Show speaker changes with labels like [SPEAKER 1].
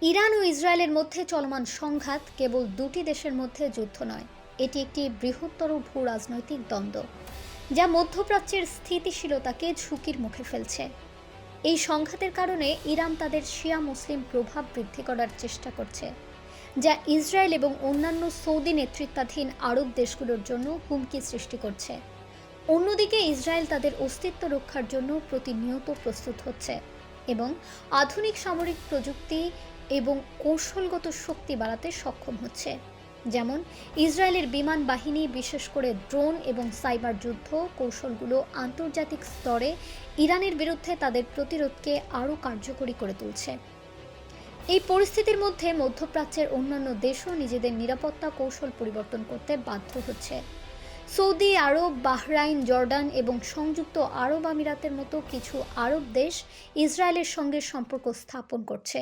[SPEAKER 1] Iran ও ইসরায়েলের মধ্যে চলমান সংঘাত কেবল দুটি দেশের মধ্যে যুদ্ধ নয়, এটি একটি বৃহত্তর ভূ রাজনৈতিক দ্বন্দ্ব যা মধ্যপ্রাচ্যের স্থিতিশীলতাকে ঝুঁকির মুখে ফেলছে। এই সংঘাতের কারণে ইরান তাদের শিয়া মুসলিম প্রভাব বৃদ্ধি করার চেষ্টা করছে, যা ইসরায়েল এবং অন্যান্য সৌদি নেতৃত্বাধীন আরব দেশগুলোর জন্য হুমকি সৃষ্টি করছে। অন্যদিকে ইসরায়েল তাদের অস্তিত্ব রক্ষার জন্য প্রতিনিয়ত প্রস্তুত হচ্ছে এবং আধুনিক সামরিক প্রযুক্তি এবং কৌশলগত শক্তি বাড়াতে সক্ষম হচ্ছে। যেমন ইসরায়েলের বিমান বাহিনী, বিশেষ করে ড্রোন এবং সাইবার যুদ্ধ কৌশলগুলো আন্তর্জাতিক স্তরে ইরানের বিরুদ্ধে তাদের প্রতিরোধকে আরও কার্যকরী করে তুলছে। এই পরিস্থিতির মধ্যে মধ্যপ্রাচ্যের অন্যান্য দেশও নিজেদের নিরাপত্তা কৌশল পরিবর্তন করতে বাধ্য হচ্ছে। সৌদি আরব, বাহরাইন, জর্ডান এবং সংযুক্ত আরব আমিরাতের মতো কিছু আরব দেশ ইসরায়েলের সঙ্গে সম্পর্ক স্থাপন করছে।